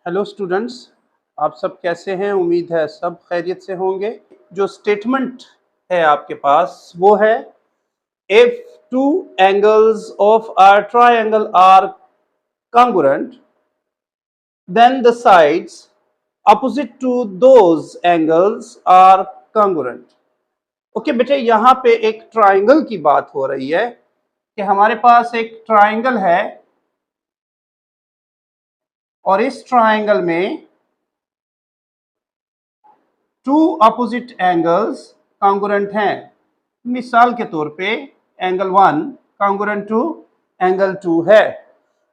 Hello students, आप सब कैसे हैं? उम्मीद है सब खैरियत से होंगे। जो स्टेटमेंट है आपके पास वो है, if two angles of a triangle are congruent, then the sides opposite to those angles are congruent. Okay बेटे, यहाँ पे एक ट्रायंगल की बात हो रही है कि हमारे पास एक ट्रायंगल है और इस ट्रायंगल में टू अपोजिट एंगल्स कॉन्ग्रुएंट हैं। मिसाल के तौर पे एंगल 1 कॉन्ग्रुएंट टू एंगल 2 है,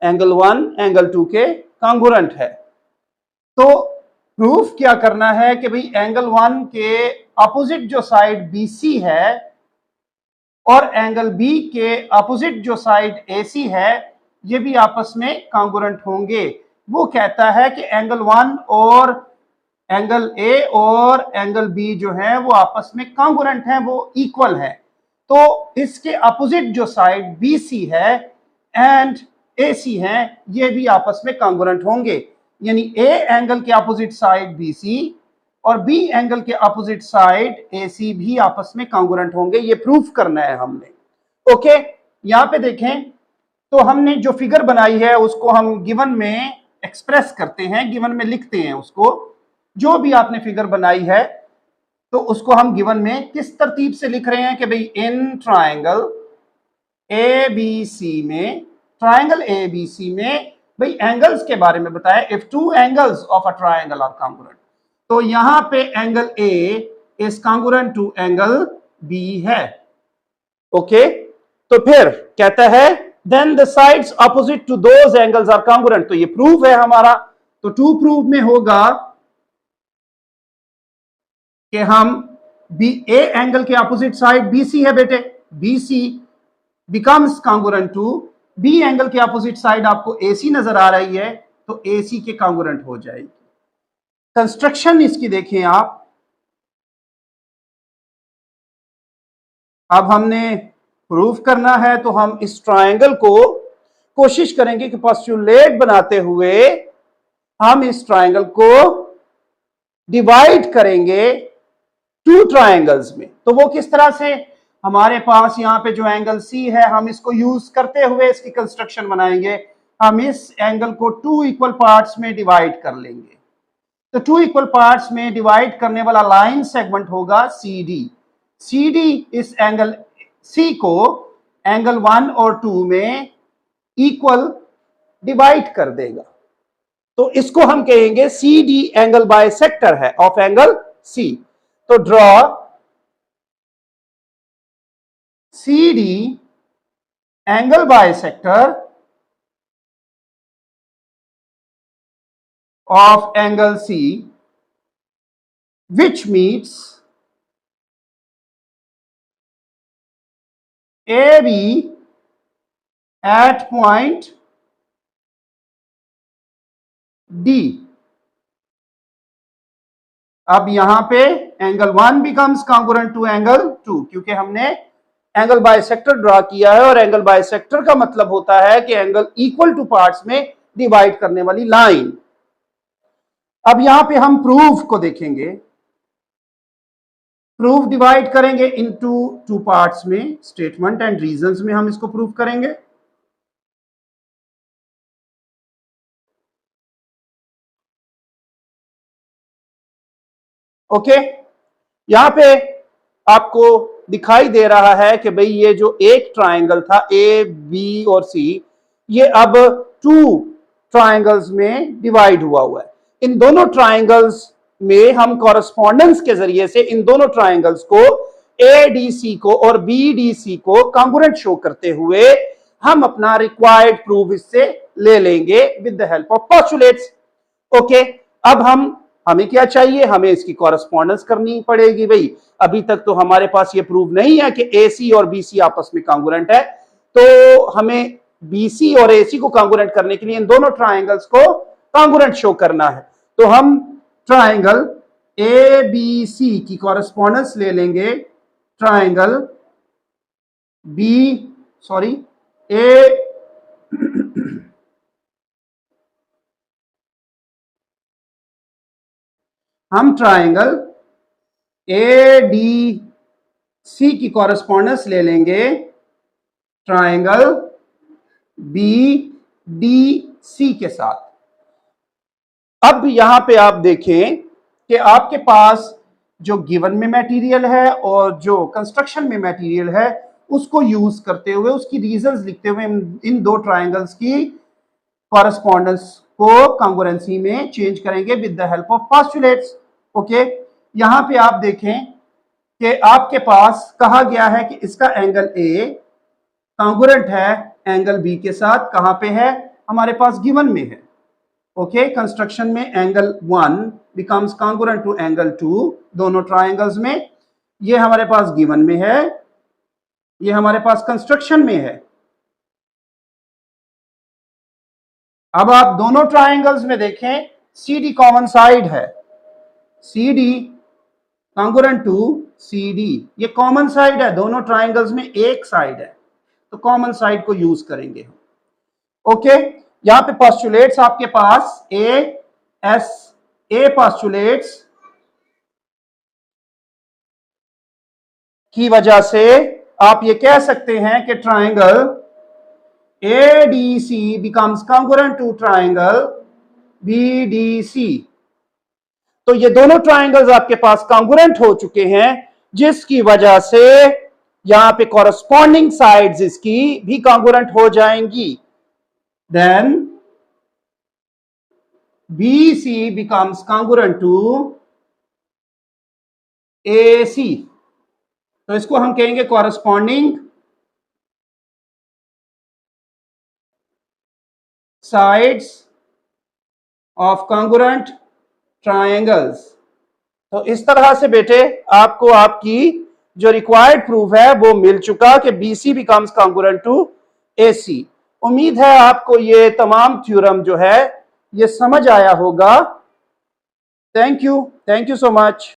एंगल 1 एंगल 2 के कॉन्ग्रुएंट है। तो प्रूफ क्या करना है कि भाई एंगल 1 के अपोजिट जो साइड BC है और एंगल B के अपोजिट जो साइड AC है, ये भी आपस में कॉन्ग्रुएंट होंगे। वो कहता है कि एंगल 1 और एंगल A और एंगल B जो है वो आपस में कॉन्ग्रुएंट हैं, वो इक्वल है। तो इसके अपोजिट जो साइड BC है एंड AC है, ये भी आपस में कॉन्ग्रुएंट होंगे। यानी A एंगल के अपोजिट साइड BC और B एंगल के अपोजिट साइड AC भी आपस में कॉन्ग्रुएंट होंगे। ये प्रूफ करना है हमने। ओके, यहां पे देखें तो हमने जो फिगर बनाई है उसको हम गिवन में एक्सप्रेस करते हैं, गिवन में लिखते हैं उसको। जो भी आपने फिगर बनाई है तो उसको हम गिवन में किस तरतीब से लिख रहे हैं कि भाई इन ट्रायंगल ABC में, ट्रायंगल ABC में भाई एंगल्स के बारे में बताया। If two angles of a triangle are congruent, तो यहां पे angle A is congruent to angle B है। ओके, तो फिर कहता है then the sides opposite to those angles are congruent. तो ये प्रूफ है हमारा। तो टू प्रूफ में होगा कि हम A एंगल के अपोजिट साइड BC है बेटे, BC becomes congruent to B angle के अपोजिट साइड आपको AC नजर आ रही है, तो AC के कॉन्ग्रुएंट हो जाएगी। कंस्ट्रक्शन इसकी देखें आप। अब हमने प्रूफ करना है तो हम इस ट्रायंगल को कोशिश करेंगे कि पोस्टुलेट बनाते हुए हम इस ट्रायंगल को डिवाइड करेंगे टू ट्रायंगल्स में। तो वो किस तरह से? हमारे पास यहाँ पे जो एंगल C है, हम इसको यूज करते हुए इसकी कंस्ट्रक्शन बनाएंगे। हम इस एंगल को टू इक्वल पार्ट्स में डिवाइड कर लेंगे। तो टू इक्वल पार्ट्स में डिवाइड करने वाला लाइन सेगमेंट होगा CD। CD इस एंगल C को एंगल 1 और 2 में इक्वल डिवाइड कर देगा। तो इसको हम कहेंगे CD एंगल बाइसेक्टर है ऑफ एंगल C। तो draw CD angle bisector of angle C which meets AB at point D। अब यहां पे angle 1 becomes congruent to angle 2, क्योंकि हमने एंगल बाइसेक्टर ड्रॉ किया है और एंगल बाइसेक्टर का मतलब होता है कि एंगल इक्वल टू पार्ट्स में डिवाइड करने वाली लाइन। अब यहां पे हम प्रूफ को देखेंगे। प्रूफ डिवाइड करेंगे इनटू टू पार्ट्स में, स्टेटमेंट एंड रीजंस में हम इसको प्रूफ करेंगे। ओके, यहां पे आपको दिखाई दे रहा है कि भाई ये जो एक ट्रायंगल था AB और C, ये अब टू ट्रायंगल्स में डिवाइड हुआ है। इन दोनों ट्रायंगल्स में हम कॉरेस्पॉन्डेंस के जरिए से इन दोनों ट्रायंगल्स को ADC को और BDC को कॉन्ग्रुएंट शो करते हुए हम अपना रिक्वायर्ड प्रूफ इससे ले लेंगे with the help of postulates. Okay, अब हमें क्या चाहिए? हमें इसकी कॉरेस्पॉन्डेंस करनी पड़ेगी। भाई अभी तक तो हमारे पास ये प्रूफ नहीं है कि AC और BC आपस में कॉन्ग्रुएंट है, तो हमें BC और AC को कॉन्ग्रुएंट करने के लिए इन दोनों ट्रायंगल्स को कॉन्ग्रुएंट शो करना है। तो हम ट्रायंगल ABC की कॉरेस्पॉन्डेंस ले लेंगे ट्रायंगल A हम ट्राइंगल ए डी सी की कॉरेस्पॉन्डेंस ले लेंगे ट्राइंगल बी डी सी के साथ। अब यहां पे आप देखें कि आपके पास जो गिवन में मटेरियल है और जो कंस्ट्रक्शन में मटेरियल है उसको यूज करते हुए उसकी रीजंस लिखते हुए इन दो ट्राइंगल्स की कॉरेस्पॉन्डेंस को कांग्रुएंसी में चेंज करेंगे with the help of postulates. Okay, यहां पे आप देखें कि आपके पास कहा गया है कि इसका एंगल ए कांग्रुएंट है एंगल बी के साथ। कहां पे है? हमारे पास गिवन में है। ओके, कंस्ट्रक्शन में angle 1 becomes congruent to angle 2 दोनों ट्राइंगल्स में। ये हमारे पास गिवन में है, ये हमारे पास कंस्ट्रक्शन में है। अब आप दोनों ट्राइंगल्स में देखें सी डी कॉमन साइड है, C D congruent to C D, ये कॉमन साइड है, दोनों ट्राइंगल्स में एक साइड है तो कॉमन साइड को यूज करेंगे हम। ओके, यहां पे पोस्टुलेट्स आपके पास ए पोस्टुलेट्स की वजह से आप ये कह सकते हैं कि triangle ADC becomes congruent to triangle BDC। तो ये दोनों ट्राइंगल्स आपके पास कॉन्ग्रुएंट हो चुके हैं जिसकी वजह से यहां पे कॉरेस्पॉन्डिंग साइड्स इसकी भी कॉन्ग्रुएंट हो जाएंगी। Then BC becomes congruent to AC। तो इसको हम कहेंगे corresponding sides of congruent triangles. तो इस तरह से बेटे आपको आपकी जो रिक्वायर्ड प्रूफ है वो मिल चुका कि BC becomes congruent to AC। उम्मीद है आपको ये तमाम थ्योरम जो है ये समझ आया होगा। Thank you so much.